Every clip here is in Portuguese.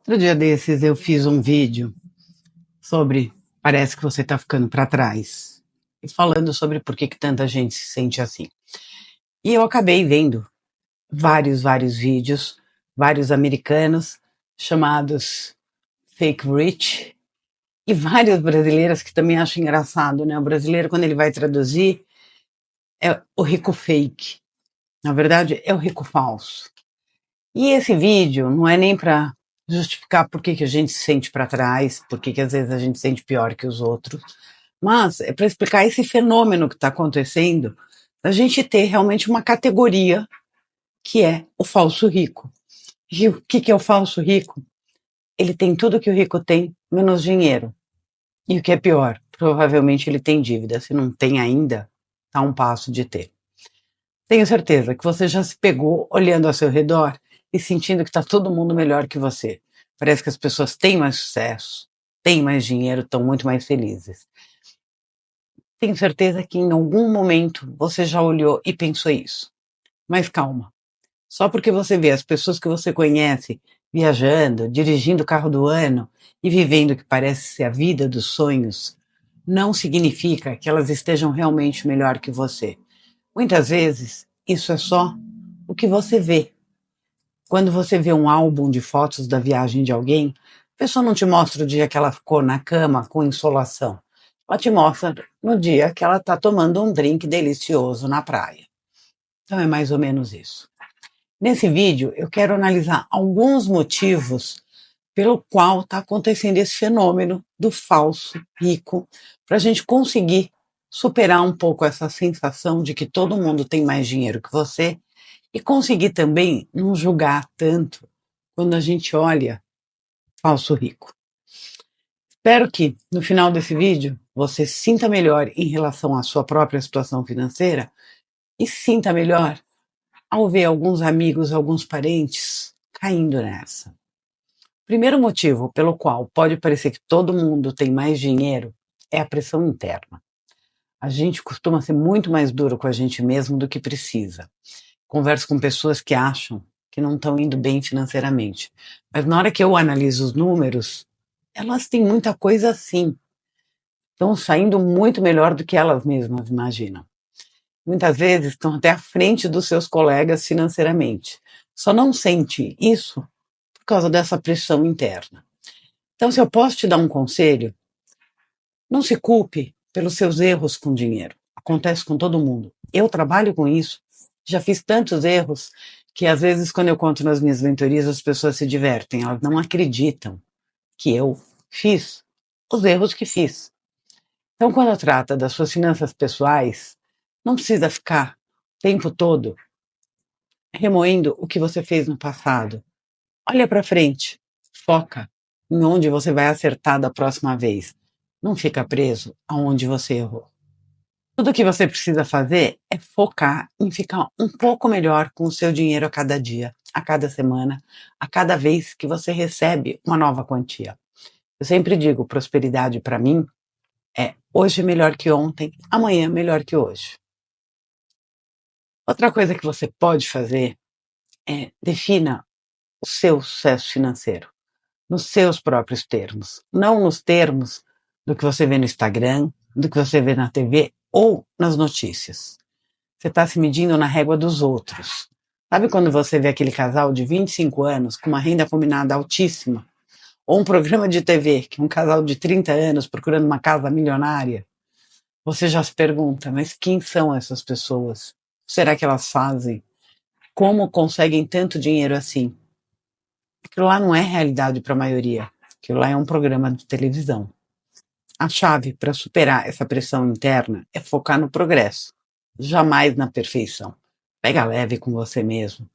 Outro dia desses eu fiz um vídeo sobre parece que você está ficando para trás e falando sobre por que tanta gente se sente assim. E eu acabei vendo vários vídeos, vários americanos chamados Fake Rich e várias brasileiras que também acham engraçado, né? O brasileiro, quando ele vai traduzir, é o rico fake. Na verdade, é o rico falso. E esse vídeo não é nem para justificar por que a gente se sente para trás, por que às vezes a gente se sente pior que os outros, mas é para explicar esse fenômeno que está acontecendo, da gente ter realmente uma categoria que é o falso rico. E o que é o falso rico? Ele tem tudo que o rico tem, menos dinheiro. E o que é pior, provavelmente ele tem dívida. Se não tem ainda, está a um passo de ter. Tenho certeza que você já se pegou olhando ao seu redor e sentindo que está todo mundo melhor que você. Parece que as pessoas têm mais sucesso, têm mais dinheiro, estão muito mais felizes. Tenho certeza que em algum momento você já olhou e pensou isso. Mas calma. Só porque você vê as pessoas que você conhece viajando, dirigindo o carro do ano e vivendo o que parece ser a vida dos sonhos, não significa que elas estejam realmente melhor que você. Muitas vezes, isso é só o que você vê. Quando você vê um álbum de fotos da viagem de alguém, a pessoa não te mostra o dia que ela ficou na cama com insolação. Ela te mostra no dia que ela está tomando um drink delicioso na praia. Então é mais ou menos isso. Nesse vídeo, eu quero analisar alguns motivos pelo qual está acontecendo esse fenômeno do falso rico, para a gente conseguir superar um pouco essa sensação de que todo mundo tem mais dinheiro que você e conseguir também não julgar tanto quando a gente olha falso rico. Espero que no final desse vídeo você se sinta melhor em relação à sua própria situação financeira e se sinta melhor ao ver alguns amigos, alguns parentes caindo nessa. Primeiro motivo pelo qual pode parecer que todo mundo tem mais dinheiro é a pressão interna. A gente costuma ser muito mais duro com a gente mesmo do que precisa. Converso com pessoas que acham que não estão indo bem financeiramente. Mas na hora que eu analiso os números, elas têm muita coisa assim. Estão saindo muito melhor do que elas mesmas imaginam. Muitas vezes estão até à frente dos seus colegas financeiramente. Só não sente isso por causa dessa pressão interna. Então, se eu posso te dar um conselho, não se culpe pelos seus erros com dinheiro. Acontece com todo mundo. Eu trabalho com isso. Já fiz tantos erros que às vezes quando eu conto nas minhas mentorias as pessoas se divertem. Elas não acreditam que eu fiz os erros que fiz. Então, quando trata das suas finanças pessoais, não precisa ficar o tempo todo remoendo o que você fez no passado. Olha para frente, foca em onde você vai acertar da próxima vez. Não fica preso aonde você errou. Tudo o que você precisa fazer é focar em ficar um pouco melhor com o seu dinheiro a cada dia, a cada semana, a cada vez que você recebe uma nova quantia. Eu sempre digo, prosperidade para mim é hoje melhor que ontem, amanhã melhor que hoje. Outra coisa que você pode fazer é defina o seu sucesso financeiro nos seus próprios termos, não nos termos do que você vê no Instagram, do que você vê na TV ou nas notícias. Você está se medindo na régua dos outros. Sabe quando você vê aquele casal de 25 anos com uma renda combinada altíssima? Ou um programa de TV que um casal de 30 anos procurando uma casa milionária? Você já se pergunta, mas quem são essas pessoas? Será que elas fazem? Como conseguem tanto dinheiro assim? Aquilo lá não é realidade para a maioria. Aquilo lá é um programa de televisão. A chave para superar essa pressão interna é focar no progresso, jamais na perfeição. Pega leve com você mesmo.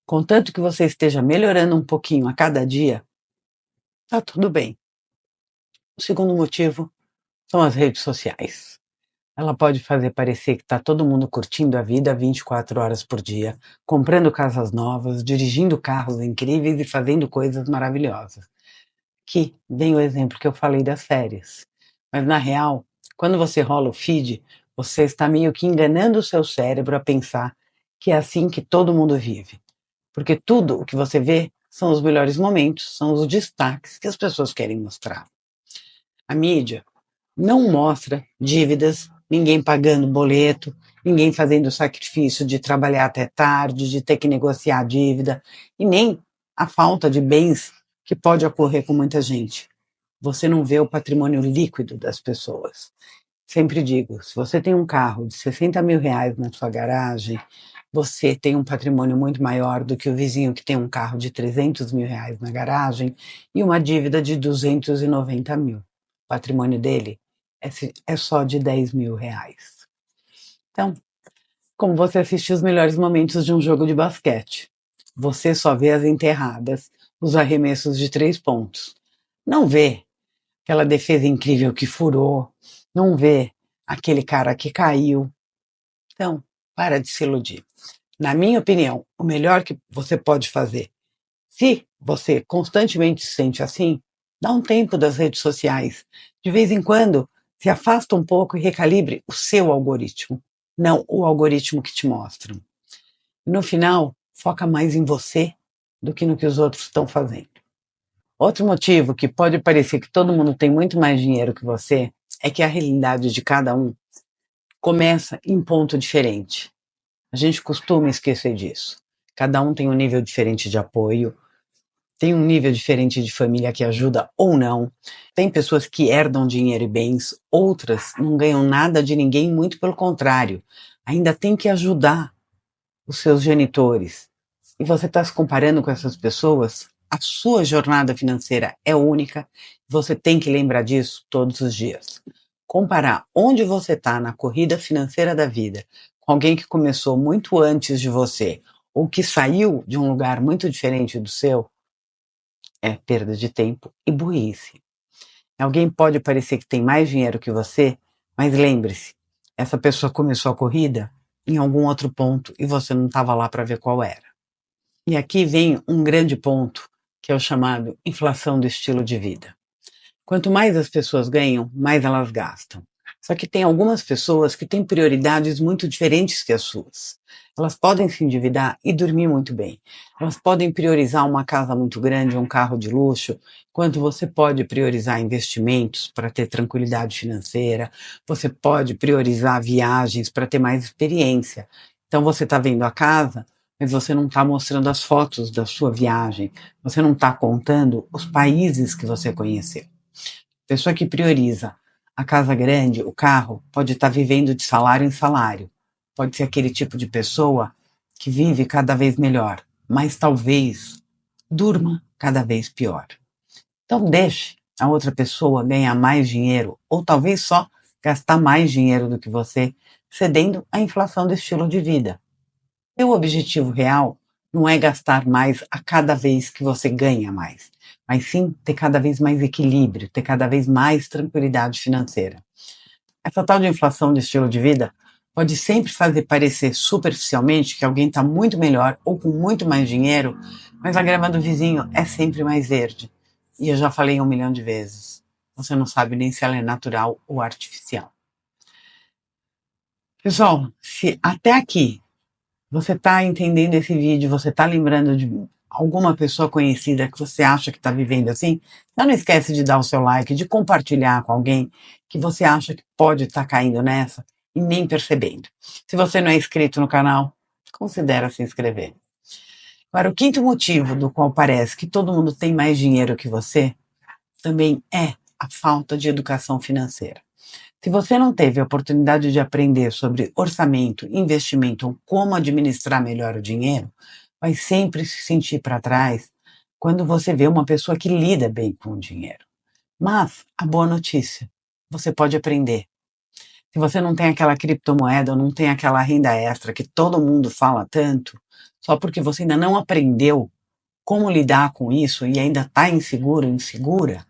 Contanto que você esteja melhorando um pouquinho a cada dia, tá tudo bem. O segundo motivo são as redes sociais. Ela pode fazer parecer que está todo mundo curtindo a vida 24 horas por dia, comprando casas novas, dirigindo carros incríveis e fazendo coisas maravilhosas. Aqui vem o exemplo que eu falei das férias. Mas na real, quando você rola o feed, você está meio que enganando o seu cérebro a pensar que é assim que todo mundo vive. Porque tudo o que você vê são os melhores momentos, são os destaques que as pessoas querem mostrar. A mídia não mostra dívidas, ninguém pagando boleto, ninguém fazendo sacrifício de trabalhar até tarde, de ter que negociar a dívida, e nem a falta de bens que pode ocorrer com muita gente. Você não vê o patrimônio líquido das pessoas. Sempre digo, se você tem um carro de 60 mil reais na sua garagem, você tem um patrimônio muito maior do que o vizinho que tem um carro de 300 mil reais na garagem e uma dívida de 290 mil. O patrimônio dele é só de 10 mil reais. Então, como você assiste os melhores momentos de um jogo de basquete, você só vê as enterradas, os arremessos de 3 pontos. Não vê aquela defesa incrível que furou, não vê aquele cara que caiu. Então, para de se iludir. Na minha opinião, o melhor que você pode fazer, se você constantemente se sente assim, dá um tempo das redes sociais. De vez em quando, se afasta um pouco e recalibre o seu algoritmo, não o algoritmo que te mostram. No final, foca mais em você do que no que os outros estão fazendo. Outro motivo que pode parecer que todo mundo tem muito mais dinheiro que você é que a realidade de cada um começa em ponto diferente. A gente costuma esquecer disso. Cada um tem um nível diferente de apoio, tem um nível diferente de família que ajuda ou não. Tem pessoas que herdam dinheiro e bens, outras não ganham nada de ninguém, muito pelo contrário. Ainda tem que ajudar os seus genitores. E você está se comparando com essas pessoas? A sua jornada financeira é única, você tem que lembrar disso todos os dias. Comparar onde você está na corrida financeira da vida com alguém que começou muito antes de você ou que saiu de um lugar muito diferente do seu é perda de tempo e burrice. Alguém pode parecer que tem mais dinheiro que você, mas lembre-se, essa pessoa começou a corrida em algum outro ponto e você não estava lá para ver qual era. E aqui vem um grande ponto, que é o chamado inflação do estilo de vida. Quanto mais as pessoas ganham, mais elas gastam. Só que tem algumas pessoas que têm prioridades muito diferentes que as suas. Elas podem se endividar e dormir muito bem. Elas podem priorizar uma casa muito grande, um carro de luxo, enquanto você pode priorizar investimentos para ter tranquilidade financeira, você pode priorizar viagens para ter mais experiência. Então você está vendo a casa, mas você não está mostrando as fotos da sua viagem, você não está contando os países que você conheceu. Pessoa que prioriza a casa grande, o carro, pode estar vivendo de salário em salário. Pode ser aquele tipo de pessoa que vive cada vez melhor, mas talvez durma cada vez pior. Então deixe a outra pessoa ganhar mais dinheiro, ou talvez só gastar mais dinheiro do que você, cedendo à inflação do estilo de vida. Seu objetivo real não é gastar mais a cada vez que você ganha mais, mas sim ter cada vez mais equilíbrio, ter cada vez mais tranquilidade financeira. Essa tal de inflação de estilo de vida pode sempre fazer parecer superficialmente que alguém está muito melhor ou com muito mais dinheiro, mas a grama do vizinho é sempre mais verde. E eu já falei 1 milhão de vezes. Você não sabe nem se ela é natural ou artificial. Pessoal, se até aqui você está entendendo esse vídeo, você está lembrando de alguma pessoa conhecida que você acha que está vivendo assim, então não esquece de dar o seu like, de compartilhar com alguém que você acha que pode estar caindo nessa e nem percebendo. Se você não é inscrito no canal, considere se inscrever. Agora, o quinto motivo do qual parece que todo mundo tem mais dinheiro que você, também é a falta de educação financeira. Se você não teve a oportunidade de aprender sobre orçamento, investimento ou como administrar melhor o dinheiro, vai sempre se sentir para trás quando você vê uma pessoa que lida bem com o dinheiro. Mas a boa notícia, você pode aprender. Se você não tem aquela criptomoeda ou não tem aquela renda extra que todo mundo fala tanto, só porque você ainda não aprendeu como lidar com isso e ainda está inseguro, insegura,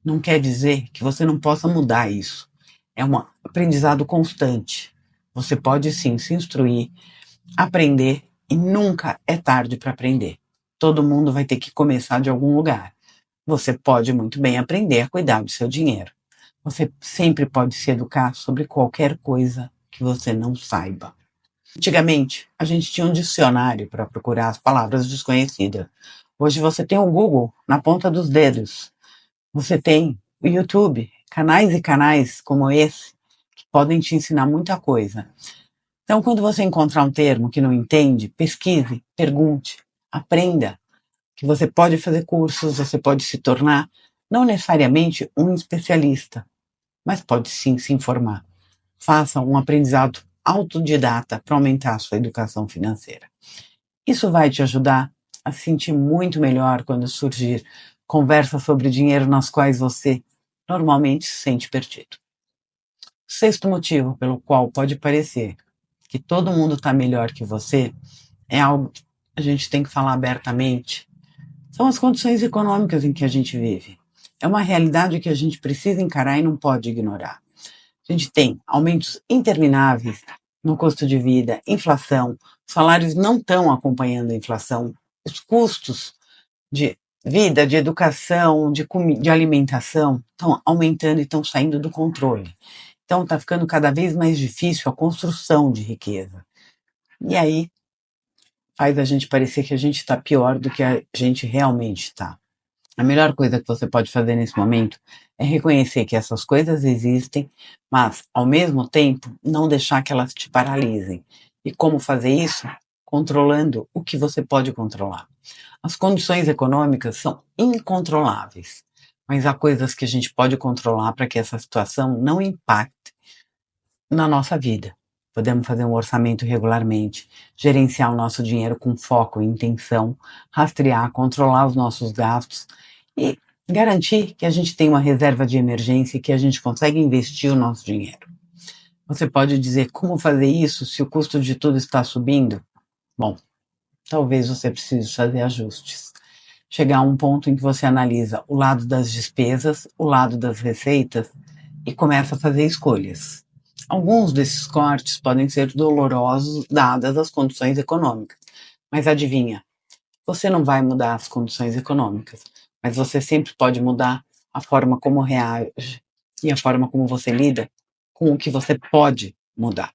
não quer dizer que você não possa mudar isso. É um aprendizado constante. Você pode sim se instruir, aprender e nunca é tarde para aprender. Todo mundo vai ter que começar de algum lugar. Você pode muito bem aprender a cuidar do seu dinheiro. Você sempre pode se educar sobre qualquer coisa que você não saiba. Antigamente, a gente tinha um dicionário para procurar as palavras desconhecidas. Hoje você tem o Google na ponta dos dedos. Você tem o YouTube, canais e canais como esse, que podem te ensinar muita coisa. Então, quando você encontrar um termo que não entende, pesquise, pergunte, aprenda, que você pode fazer cursos, você pode se tornar, não necessariamente um especialista, mas pode sim se informar. Faça um aprendizado autodidata para aumentar a sua educação financeira. Isso vai te ajudar a se sentir muito melhor quando surgir conversas sobre dinheiro nas quais você normalmente se sente perdido. Sexto motivo pelo qual pode parecer que todo mundo está melhor que você é algo que a gente tem que falar abertamente. São as condições econômicas em que a gente vive. É uma realidade que a gente precisa encarar e não pode ignorar. A gente tem aumentos intermináveis no custo de vida, inflação, salários não estão acompanhando a inflação, os custos de vida, de educação, de alimentação estão aumentando e estão saindo do controle. Então está ficando cada vez mais difícil a construção de riqueza. E aí faz a gente parecer que a gente está pior do que a gente realmente está. A melhor coisa que você pode fazer nesse momento é reconhecer que essas coisas existem, mas, ao mesmo tempo, não deixar que elas te paralisem. E como fazer isso? Controlando o que você pode controlar. As condições econômicas são incontroláveis, mas há coisas que a gente pode controlar para que essa situação não impacte na nossa vida. Podemos fazer um orçamento regularmente, gerenciar o nosso dinheiro com foco e intenção, rastrear, controlar os nossos gastos e garantir que a gente tem uma reserva de emergência e que a gente consegue investir o nosso dinheiro. Você pode dizer como fazer isso se o custo de tudo está subindo? Bom, talvez você precise fazer ajustes. Chegar a um ponto em que você analisa o lado das despesas, o lado das receitas e começa a fazer escolhas. Alguns desses cortes podem ser dolorosos dadas as condições econômicas. Mas adivinha, você não vai mudar as condições econômicas, mas você sempre pode mudar a forma como reage e a forma como você lida com o que você pode mudar.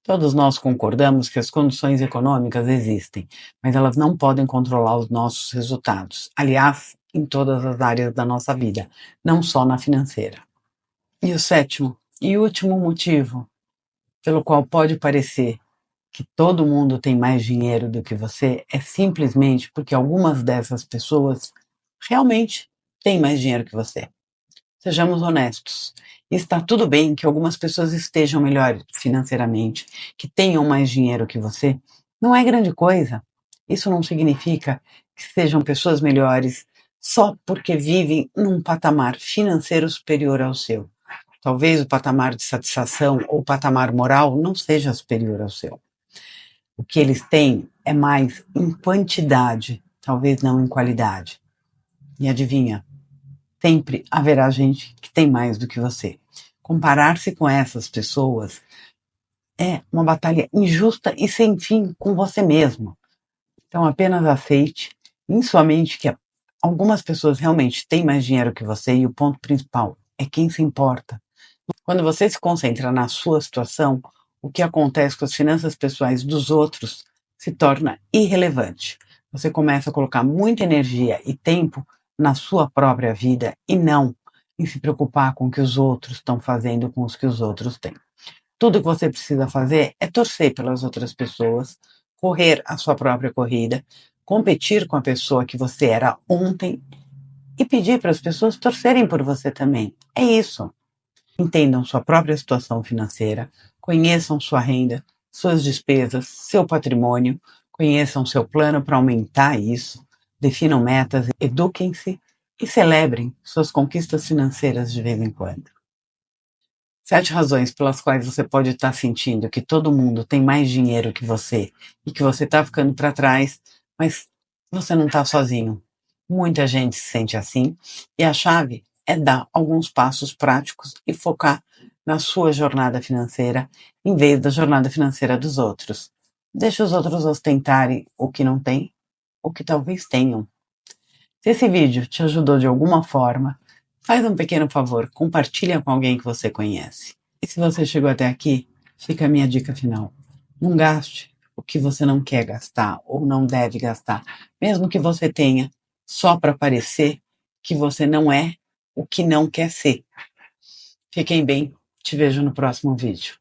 Todos nós concordamos que as condições econômicas existem, mas elas não podem controlar os nossos resultados. Aliás, em todas as áreas da nossa vida, não só na financeira. E o sétimo e último motivo pelo qual pode parecer que todo mundo tem mais dinheiro do que você é simplesmente porque algumas dessas pessoas realmente têm mais dinheiro que você. Sejamos honestos. Está tudo bem que algumas pessoas estejam melhor financeiramente, que tenham mais dinheiro que você. Não é grande coisa. Isso não significa que sejam pessoas melhores só porque vivem num patamar financeiro superior ao seu. Talvez o patamar de satisfação ou o patamar moral não seja superior ao seu. O que eles têm é mais em quantidade, talvez não em qualidade. E adivinha, sempre haverá gente que tem mais do que você. Comparar-se com essas pessoas é uma batalha injusta e sem fim com você mesmo. Então apenas aceite em sua mente que algumas pessoas realmente têm mais dinheiro que você e o ponto principal é quem se importa. Quando você se concentra na sua situação, o que acontece com as finanças pessoais dos outros se torna irrelevante. Você começa a colocar muita energia e tempo na sua própria vida e não em se preocupar com o que os outros estão fazendo com os que os outros têm. Tudo que você precisa fazer é torcer pelas outras pessoas, correr a sua própria corrida, competir com a pessoa que você era ontem e pedir para as pessoas torcerem por você também. É isso. Entendam sua própria situação financeira, conheçam sua renda, suas despesas, seu patrimônio, conheçam seu plano para aumentar isso, definam metas, eduquem-se e celebrem suas conquistas financeiras de vez em quando. 7 razões pelas quais você pode estar sentindo que todo mundo tem mais dinheiro que você e que você está ficando para trás, mas você não está sozinho. Muita gente se sente assim e a chave é dar alguns passos práticos e focar na sua jornada financeira em vez da jornada financeira dos outros. Deixa os outros ostentarem o que não têm, o que talvez tenham. Se esse vídeo te ajudou de alguma forma, faz um pequeno favor, compartilha com alguém que você conhece. E se você chegou até aqui, fica a minha dica final. Não gaste o que você não quer gastar ou não deve gastar, mesmo que você tenha, só para parecer que você não é o que não quer ser. Fiquem bem, te vejo no próximo vídeo.